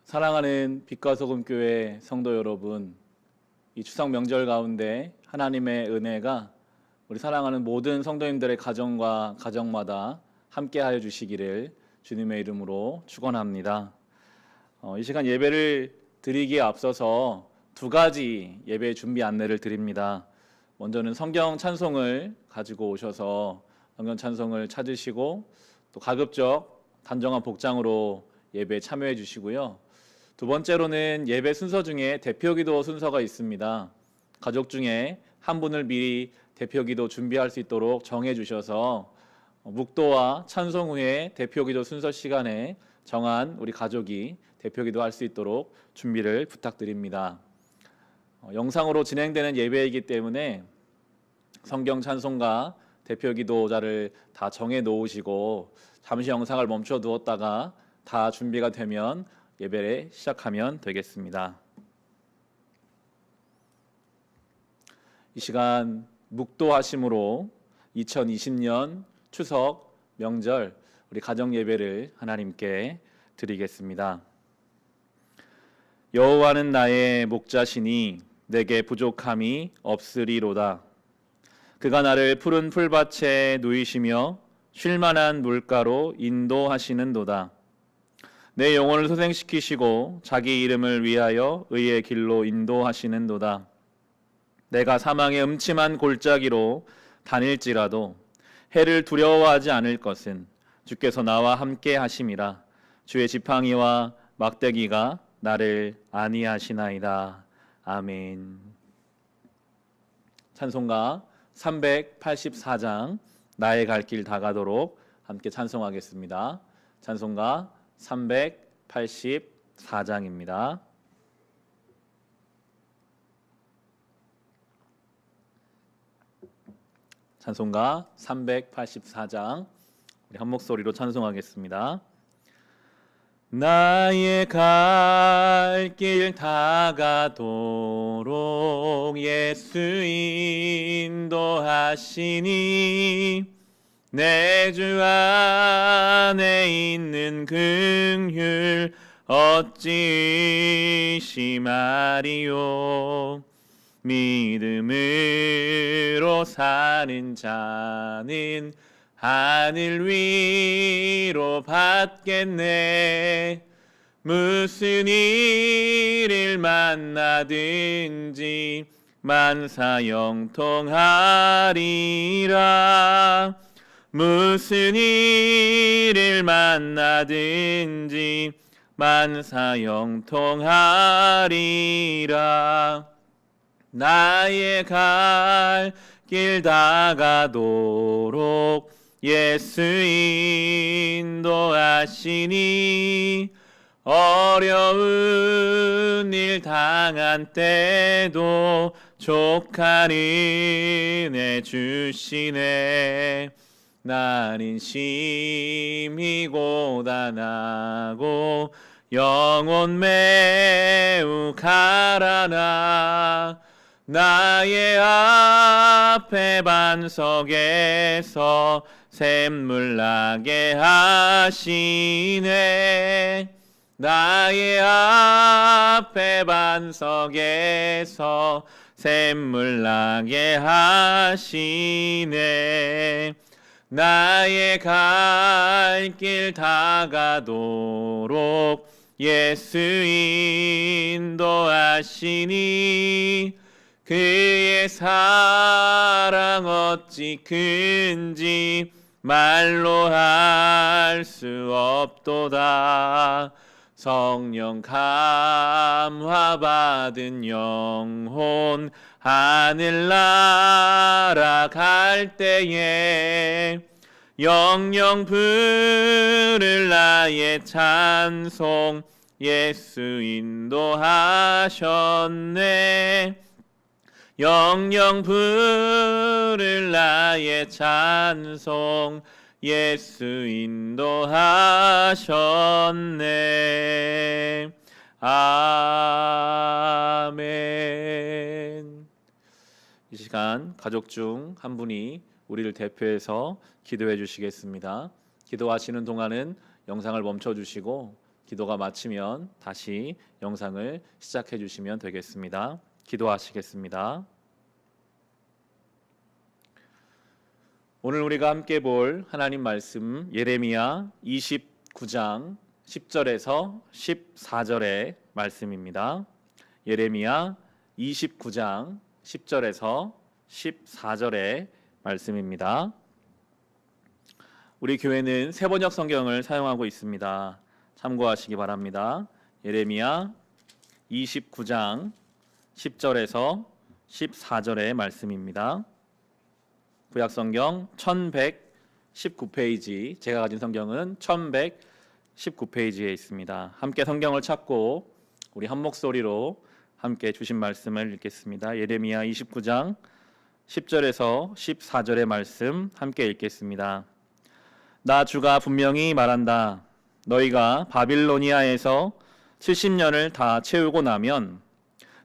사랑하는 빛과 소금 교회 성도 여러분, 이 추석 명절 가운데 하나님의 은혜가 우리 사랑하는 모든 성도님들의 가정과 가정마다 함께하여 주시기를 주님의 이름으로 축원합니다. 이 시간 예배를 드리기에 앞서서 두 가지 예배 준비 안내를 드립니다. 먼저는 성경 찬송을 가지고 오셔서 성경 찬송을 찾으시고 또 가급적 단정한 복장으로 예배에 참여해 주시고요. 두 번째로는 예배 순서 중에 대표기도 순서가 있습니다. 가족 중에 한 분을 미리 대표기도 준비할 수 있도록 정해 주셔서 묵도와 찬송 후에 대표기도 순서 시간에 정한 우리 가족이 대표기도 할 수 있도록 준비를 부탁드립니다. 영상으로 진행되는 예배이기 때문에 성경 찬송과 대표기도자를 다 정해 놓으시고 잠시 영상을 멈춰 두었다가 다 준비가 되면 예배를 시작하면 되겠습니다. 이 시간 묵도하심으로 2020년 추석 명절 우리 가정 예배를 하나님께 드리겠습니다. 여호와는 나의 목자시니 내게 부족함이 없으리로다. 그가 나를 푸른 풀밭에 누이시며 쉴만한 물가로 인도하시는도다. 내 영혼을 소생시키시고 자기 이름을 위하여 의의 길로 인도하시는도다. 내가 사망의 음침한 골짜기로 다닐지라도 해를 두려워하지 않을 것은 주께서 나와 함께 하심이라. 주의 지팡이와 막대기가 나를 안위하시나이다. 아멘. 찬송가 384장 나의 갈 길 다가도록 함께 찬송하겠습니다. 찬송가 384장입니다. 찬송가 384장 우리 한 목소리로 찬송하겠습니다. 나의 갈 길 다가도록 예수 인도하시니 내 주 안에 있는 긍휼 어찌 심하리요. 믿음으로 사는 자는 하늘 위로 받겠네. 무슨 일을 만나든지 만사형통하리라. 무슨 일을 만나든지 만사형통하리라. 나의 갈 길 다가도록 예수 인도하시니 어려운 일 당한 때도 족한 은혜 주시네. 나는 심히 고단하고 영혼 매우 가라나. 나의 앞에 반석에서 샘물 나게 하시네. 나의 앞에 반석에서 샘물 나게 하시네. 나의 갈 길 다가도록 예수 인도하시니 그의 사랑 어찌 큰지 말로 할 수 없도다. 성령 감화 받은 영혼 하늘 날아갈 때에 영영 부를 나의 찬송 예수 인도하셨네. 영영 부를 나의 찬송 예수 인도하셨네. 아멘. 이 시간 가족 중 한 분이 우리를 대표해서 기도해 주시겠습니다. 기도하시는 동안은 영상을 멈춰 주시고 기도가 마치면 다시 영상을 시작해 주시면 되겠습니다. 기도하시겠습니다. 오늘 우리가 함께 볼 하나님 말씀 예레미야 29장 10절에서 14절의 말씀입니다. 예레미야 29장 10절에서 14절의 말씀입니다. 우리 교회는 세번역 성경을 사용하고 있습니다. 참고하시기 바랍니다. 예레미야 29장 10절에서 14절의 말씀입니다. 구약성경 1119페이지, 제가 가진 성경은 1119페이지에 있습니다. 함께 성경을 찾고 우리 한 목소리로 함께 주신 말씀을 읽겠습니다. 예레미야 29장 10절에서 14절의 말씀 함께 읽겠습니다. 나 주가 분명히 말한다. 너희가 바빌로니아에서 70년을 다 채우고 나면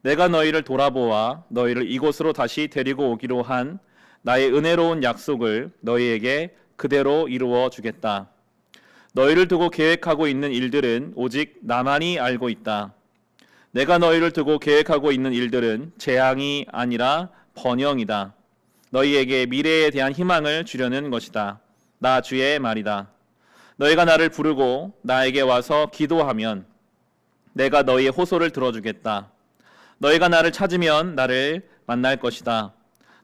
내가 너희를 돌아보아 너희를 이곳으로 다시 데리고 오기로 한 나의 은혜로운 약속을 너희에게 그대로 이루어 주겠다. 너희를 두고 계획하고 있는 일들은 오직 나만이 알고 있다. 내가 너희를 두고 계획하고 있는 일들은 재앙이 아니라 번영이다. 너희에게 미래에 대한 희망을 주려는 것이다. 나 주의 말이다. 너희가 나를 부르고 나에게 와서 기도하면 내가 너희의 호소를 들어주겠다. 너희가 나를 찾으면 나를 만날 것이다.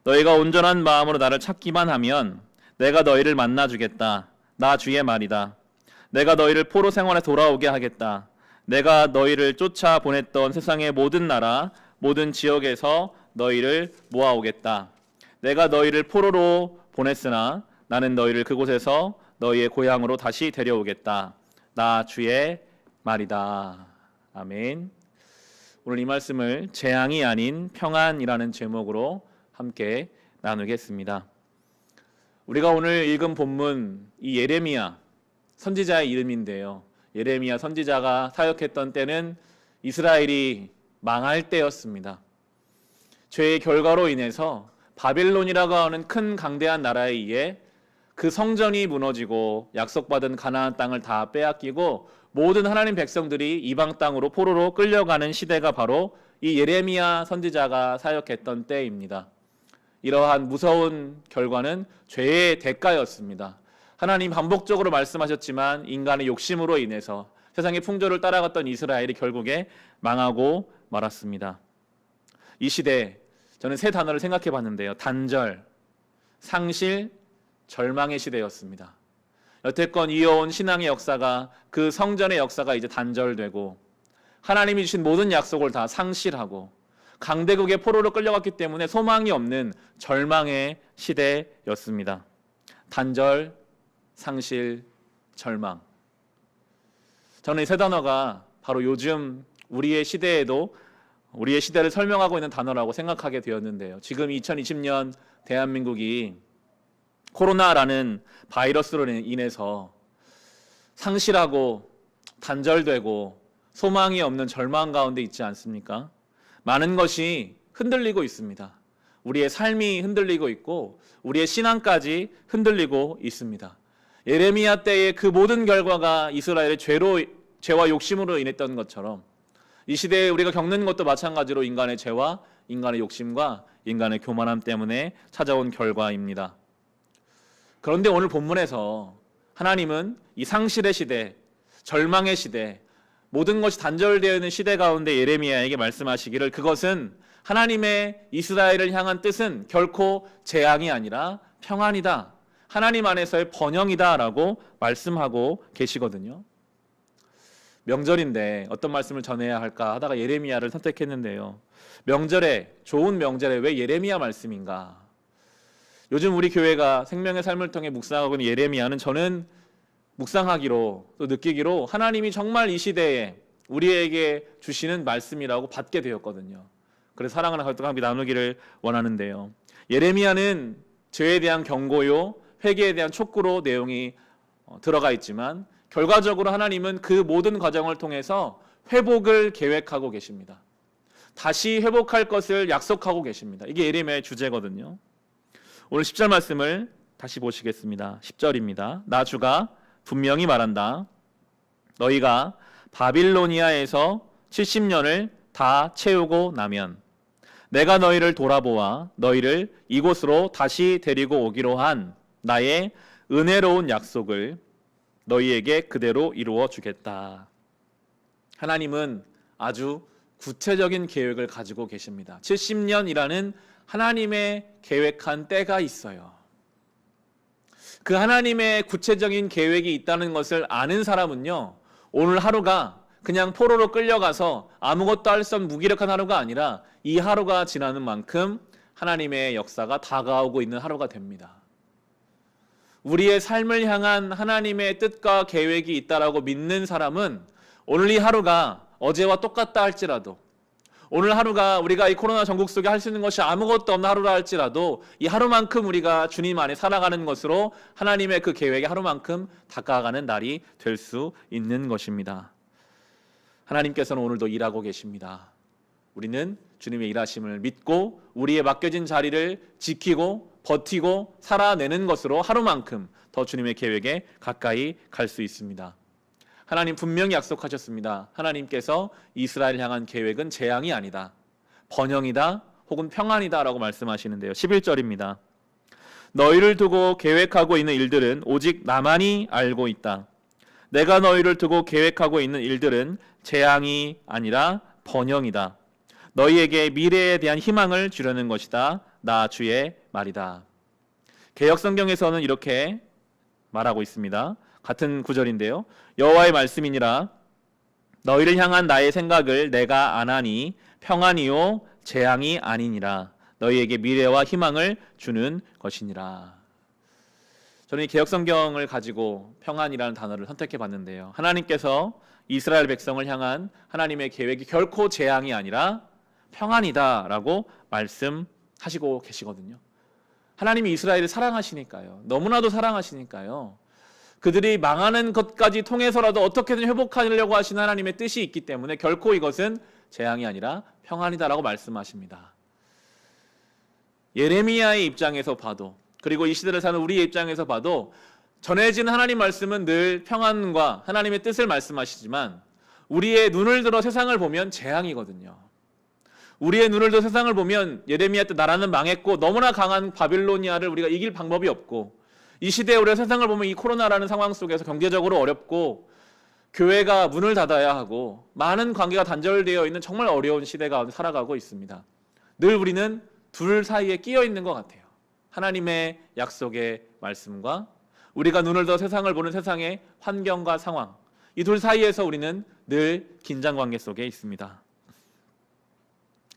너희가 온전한 마음으로 나를 찾기만 하면 내가 너희를 만나주겠다. 나 주의 말이다. 내가 너희를 포로 생활에 돌아오게 하겠다. 내가 너희를 쫓아 보냈던 세상의 모든 나라, 모든 지역에서 너희를 모아오겠다. 내가 너희를 포로로 보냈으나 나는 너희를 그곳에서 너희의 고향으로 다시 데려오겠다. 나 주의 말이다. 아멘. 오늘 이 말씀을 재앙이 아닌 평안이라는 제목으로 함께 나누겠습니다. 우리가 오늘 읽은 본문, 이 예레미야 선지자의 이름인데요. 예레미야 선지자가 사역했던 때는 이스라엘이 망할 때였습니다. 죄의 결과로 인해서 바빌론이라고 하는 큰 강대한 나라에 의해 그 성전이 무너지고 약속받은 가나안 땅을 다 빼앗기고 모든 하나님 백성들이 이방 땅으로 포로로 끌려가는 시대가 바로 이 예레미야 선지자가 사역했던 때입니다. 이러한 무서운 결과는 죄의 대가였습니다. 하나님 반복적으로 말씀하셨지만 인간의 욕심으로 인해서 세상의 풍조를 따라갔던 이스라엘이 결국에 망하고 말았습니다. 이 시대, 저는 세 단어를 생각해 봤는데요. 단절, 상실, 절망의 시대였습니다. 여태껏 이어온 신앙의 역사가, 그 성전의 역사가 이제 단절되고 하나님이 주신 모든 약속을 다 상실하고 강대국의 포로로 끌려갔기 때문에 소망이 없는 절망의 시대였습니다. 단절, 상실, 절망. 저는 이 세 단어가 바로 요즘 우리의 시대에도 우리의 시대를 설명하고 있는 단어라고 생각하게 되었는데요. 지금 2020년 대한민국이 코로나라는 바이러스로 인해서 상실하고 단절되고 소망이 없는 절망 가운데 있지 않습니까? 많은 것이 흔들리고 있습니다. 우리의 삶이 흔들리고 있고 우리의 신앙까지 흔들리고 있습니다. 예레미야 때의 그 모든 결과가 이스라엘의 죄와 욕심으로 인했던 것처럼 이 시대에 우리가 겪는 것도 마찬가지로 인간의 죄와 인간의 욕심과 인간의 교만함 때문에 찾아온 결과입니다. 그런데 오늘 본문에서 하나님은 이 상실의 시대, 절망의 시대, 모든 것이 단절되어 있는 시대 가운데 예레미야에게 말씀하시기를 그것은 하나님의 이스라엘을 향한 뜻은 결코 재앙이 아니라 평안이다. 하나님 안에서의 번영이다 라고 말씀하고 계시거든요. 명절인데 어떤 말씀을 전해야 할까 하다가 예레미야를 선택했는데요. 명절에, 좋은 명절에 왜 예레미야 말씀인가? 요즘 우리 교회가 생명의 삶을 통해 묵상하고 있는 예레미야는 저는 묵상하기로 또 느끼기로 하나님이 정말 이 시대에 우리에게 주시는 말씀이라고 받게 되었거든요. 그래서 사랑하는 가족과 함께 나누기를 원하는데요. 예레미야는 죄에 대한 경고요, 회개에 대한 촉구로 내용이 들어가 있지만 결과적으로 하나님은 그 모든 과정을 통해서 회복을 계획하고 계십니다. 다시 회복할 것을 약속하고 계십니다. 이게 예레미야의 주제거든요. 오늘 10절 말씀을 다시 보시겠습니다. 10절입니다. 나 주가 분명히 말한다. 너희가 바빌로니아에서 70년을 다 채우고 나면 내가 너희를 돌아보아 너희를 이곳으로 다시 데리고 오기로 한 나의 은혜로운 약속을 너희에게 그대로 이루어 주겠다. 하나님은 아주 구체적인 계획을 가지고 계십니다. 70년이라는 하나님의 계획한 때가 있어요. 그 하나님의 구체적인 계획이 있다는 것을 아는 사람은요, 오늘 하루가 그냥 포로로 끌려가서 아무것도 할 수 없는 무기력한 하루가 아니라 이 하루가 지나는 만큼 하나님의 역사가 다가오고 있는 하루가 됩니다. 우리의 삶을 향한 하나님의 뜻과 계획이 있다라고 믿는 사람은 오늘 이 하루가 어제와 똑같다 할지라도, 오늘 하루가 우리가 이 코로나 전국 속에 할 수 있는 것이 아무것도 없는 하루라 할지라도 이 하루만큼 우리가 주님 안에 살아가는 것으로 하나님의 그 계획의 하루만큼 다가가는 날이 될 수 있는 것입니다. 하나님께서는 오늘도 일하고 계십니다. 우리는 주님의 일하심을 믿고 우리의 맡겨진 자리를 지키고 버티고 살아내는 것으로 하루만큼 더 주님의 계획에 가까이 갈 수 있습니다. 하나님 분명히 약속하셨습니다. 하나님께서 이스라엘을 향한 계획은 재앙이 아니다, 번영이다 혹은 평안이다 라고 말씀하시는데요. 11절입니다. 너희를 두고 계획하고 있는 일들은 오직 나만이 알고 있다. 내가 너희를 두고 계획하고 있는 일들은 재앙이 아니라 번영이다. 너희에게 미래에 대한 희망을 주려는 것이다. 나 주의 말이다. 개역성경에서는 이렇게 말하고 있습니다. 같은 구절인데요. 여호와의 말씀이니라. 너희를 향한 나의 생각을 내가 아나니 평안이요 재앙이 아니니라. 너희에게 미래와 희망을 주는 것이니라. 저는 이 개역성경을 가지고 평안이라는 단어를 선택해 봤는데요. 하나님께서 이스라엘 백성을 향한 하나님의 계획이 결코 재앙이 아니라 평안이다라고 말씀하시고 계시거든요. 하나님이 이스라엘을 사랑하시니까요. 너무나도 사랑하시니까요. 그들이 망하는 것까지 통해서라도 어떻게든 회복하려고 하시는 하나님의 뜻이 있기 때문에 결코 이것은 재앙이 아니라 평안이다라고 말씀하십니다. 예레미야의 입장에서 봐도, 그리고 이 시대를 사는 우리의 입장에서 봐도 전해진 하나님 말씀은 늘 평안과 하나님의 뜻을 말씀하시지만 우리의 눈을 들어 세상을 보면 재앙이거든요. 우리의 눈을 들어 세상을 보면 예레미야 때 나라는 망했고 너무나 강한 바빌로니아를 우리가 이길 방법이 없고, 이 시대에 우리가 세상을 보면 이 코로나라는 상황 속에서 경제적으로 어렵고 교회가 문을 닫아야 하고 많은 관계가 단절되어 있는 정말 어려운 시대 가운데 살아가고 있습니다. 늘 우리는 둘 사이에 끼어 있는 것 같아요. 하나님의 약속의 말씀과 우리가 눈을 들어 세상을 보는 세상의 환경과 상황, 이 둘 사이에서 우리는 늘 긴장관계 속에 있습니다.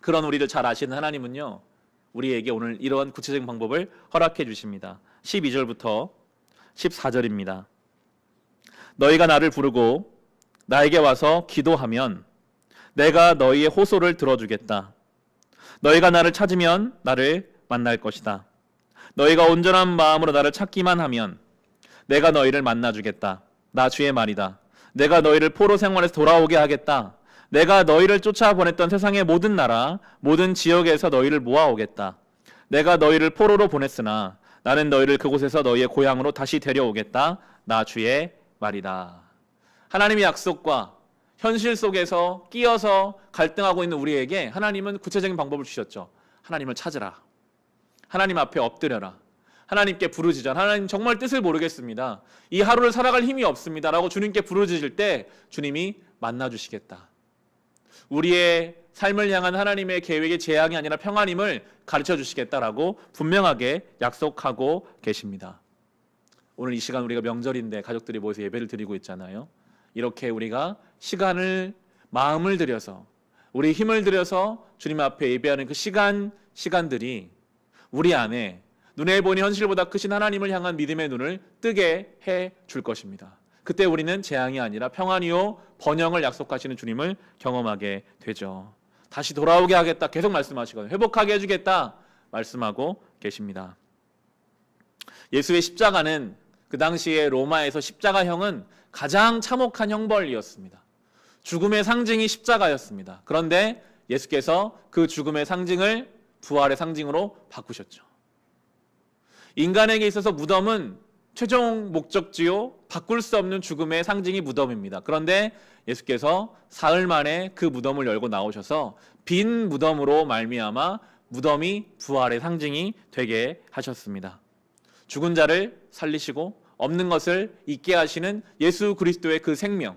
그런 우리를 잘 아시는 하나님은요, 우리에게 오늘 이러한 구체적인 방법을 허락해 주십니다. 12절부터 14절입니다. 너희가 나를 부르고 나에게 와서 기도하면 내가 너희의 호소를 들어주겠다. 너희가 나를 찾으면 나를 만날 것이다. 너희가 온전한 마음으로 나를 찾기만 하면 내가 너희를 만나주겠다. 나 주의 말이다. 내가 너희를 포로 생활에서 돌아오게 하겠다. 내가 너희를 쫓아보냈던 세상의 모든 나라, 모든 지역에서 너희를 모아오겠다. 내가 너희를 포로로 보냈으나 나는 너희를 그곳에서 너희의 고향으로 다시 데려오겠다. 나 주의 말이다. 하나님의 약속과 현실 속에서 끼어서 갈등하고 있는 우리에게 하나님은 구체적인 방법을 주셨죠. 하나님을 찾으라. 하나님 앞에 엎드려라. 하나님께 부르짖자. 하나님 정말 뜻을 모르겠습니다. 이 하루를 살아갈 힘이 없습니다. 라고 주님께 부르짖을 때 주님이 만나주시겠다. 우리의 삶을 향한 하나님의 계획의 재앙이 아니라 평안임을 가르쳐 주시겠다라고 분명하게 약속하고 계십니다. 오늘 이 시간 우리가 명절인데 가족들이 모여서 예배를 드리고 있잖아요. 이렇게 우리가 시간을, 마음을 들여서, 우리 힘을 들여서 주님 앞에 예배하는 그 시간들이 우리 안에 눈에 보이는 현실보다 크신 하나님을 향한 믿음의 눈을 뜨게 해 줄 것입니다. 그때 우리는 재앙이 아니라 평안이요 번영을 약속하시는 주님을 경험하게 되죠. 다시 돌아오게 하겠다 계속 말씀하시거든요. 회복하게 해주겠다 말씀하고 계십니다. 예수의 십자가는 그 당시에 로마에서 십자가형은 가장 참혹한 형벌이었습니다. 죽음의 상징이 십자가였습니다. 그런데 예수께서 그 죽음의 상징을 부활의 상징으로 바꾸셨죠. 인간에게 있어서 무덤은 최종 목적지요, 바꿀 수 없는 죽음의 상징이 무덤입니다. 그런데 예수께서 사흘 만에 그 무덤을 열고 나오셔서 빈 무덤으로 말미암아 무덤이 부활의 상징이 되게 하셨습니다. 죽은 자를 살리시고 없는 것을 있게 하시는 예수 그리스도의 그 생명,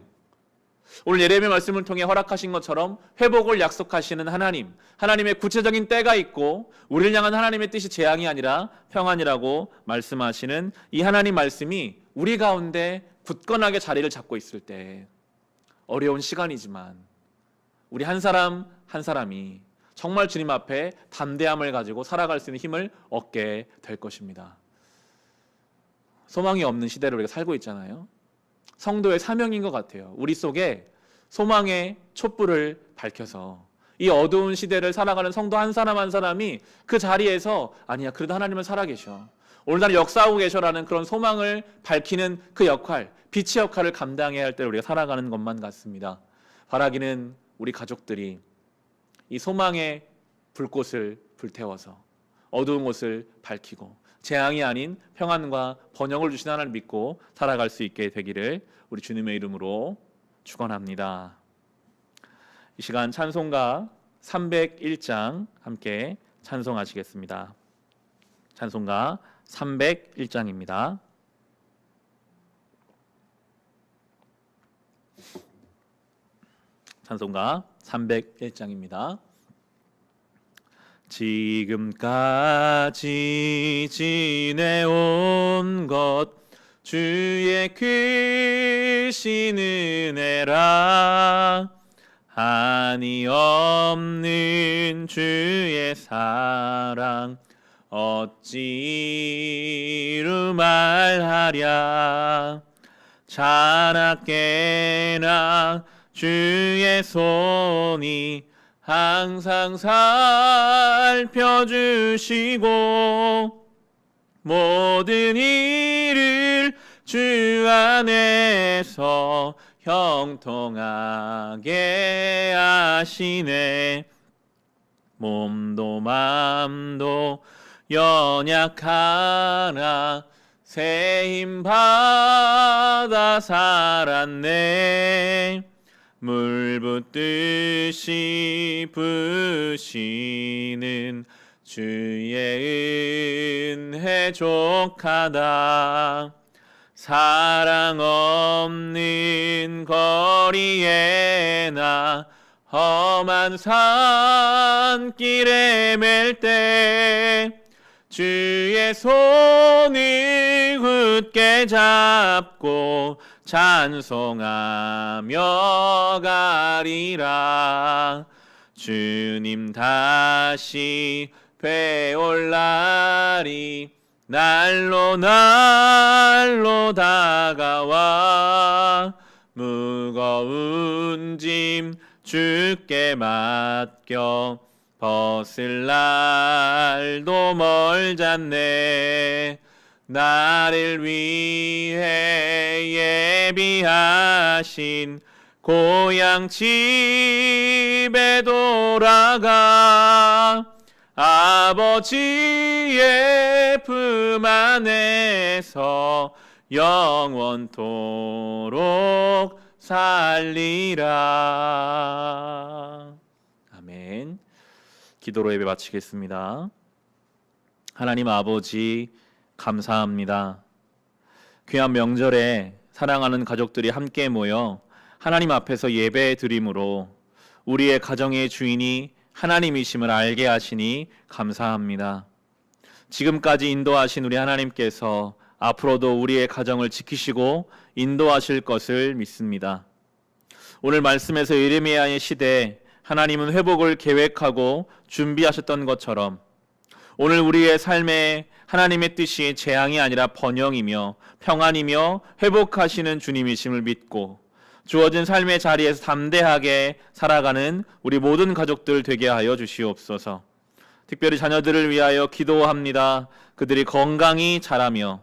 오늘 예레미야 말씀을 통해 허락하신 것처럼 회복을 약속하시는 하나님, 하나님의 구체적인 때가 있고 우리를 향한 하나님의 뜻이 재앙이 아니라 평안이라고 말씀하시는 이 하나님 말씀이 우리 가운데 굳건하게 자리를 잡고 있을 때, 어려운 시간이지만 우리 한 사람 한 사람이 정말 주님 앞에 담대함을 가지고 살아갈 수 있는 힘을 얻게 될 것입니다. 소망이 없는 시대를 우리가 살고 있잖아요. 성도의 사명인 것 같아요. 우리 속에 소망의 촛불을 밝혀서 이 어두운 시대를 살아가는 성도 한 사람 한 사람이 그 자리에서 아니야, 그래도 하나님은 살아계셔, 오늘날 역사하고 계셔라는 그런 소망을 밝히는 그 역할, 빛의 역할을 감당해야 할 때 우리가 살아가는 것만 같습니다. 바라기는 우리 가족들이 이 소망의 불꽃을 불태워서 어두운 곳을 밝히고 재앙이 아닌 평안과 번영을 주신 하나님을 믿고 살아갈 수 있게 되기를 우리 주님의 이름으로 축원합니다. 이 시간 찬송가 301장 함께 찬송하시겠습니다. 찬송가 301장입니다. 찬송가 301장입니다. 지금까지 지내온 것 주의 크신 은혜라, 한이 없는 주의 사랑 어찌 이루 말하랴. 자나깨나 주의 손이 항상 살펴주시고 모든 일을 주 안에서 형통하게 하시네. 몸도 맘도 연약하나 새 힘 받아 살았네. 물 붓듯이 부으시는 주의 은혜 족하다. 사랑 없는 거리에나 험한 산길에 맬 때 주의 손을 굳게 잡고 찬송하며 가리라. 주님 다시 뵈올 날이 날로 날로 다가와 무거운 짐 주께 맡겨 벗을 날도 멀잖네. 나를 위해 예비하신 고향 집에 돌아가 아버지의 품 안에서 영원토록 살리라. 아멘. 기도로 예배 마치겠습니다. 하나님 아버지, 감사합니다. 귀한 명절에 사랑하는 가족들이 함께 모여 하나님 앞에서 예배 드림으로 우리의 가정의 주인이 하나님이심을 알게 하시니 감사합니다. 지금까지 인도하신 우리 하나님께서 앞으로도 우리의 가정을 지키시고 인도하실 것을 믿습니다. 오늘 말씀에서 예레미야의 시대에 하나님은 회복을 계획하고 준비하셨던 것처럼 오늘 우리의 삶에 하나님의 뜻이 재앙이 아니라 번영이며 평안이며 회복하시는 주님이심을 믿고 주어진 삶의 자리에서 담대하게 살아가는 우리 모든 가족들 되게 하여 주시옵소서. 특별히 자녀들을 위하여 기도합니다. 그들이 건강히 자라며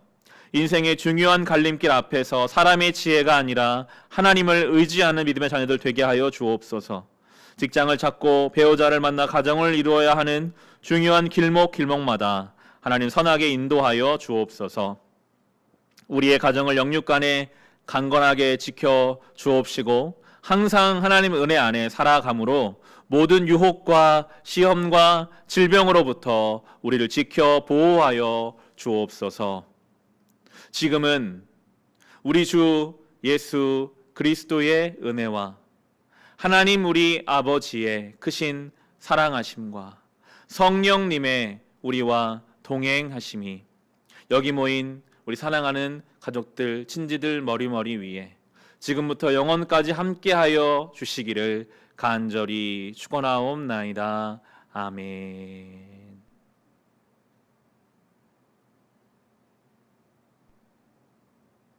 인생의 중요한 갈림길 앞에서 사람의 지혜가 아니라 하나님을 의지하는 믿음의 자녀들 되게 하여 주옵소서. 직장을 찾고 배우자를 만나 가정을 이루어야 하는 중요한 길목마다 하나님 선하게 인도하여 주옵소서. 우리의 가정을 영육간에 강건하게 지켜 주옵시고 항상 하나님 은혜 안에 살아감으로 모든 유혹과 시험과 질병으로부터 우리를 지켜 보호하여 주옵소서. 지금은 우리 주 예수 그리스도의 은혜와 하나님 우리 아버지의 크신 사랑하심과 성령님의 우리와 동행하심이 여기 모인 우리 사랑하는 가족들, 친지들 머리머리 위에 지금부터 영원까지 함께하여 주시기를 간절히 축원하옵나이다. 아멘.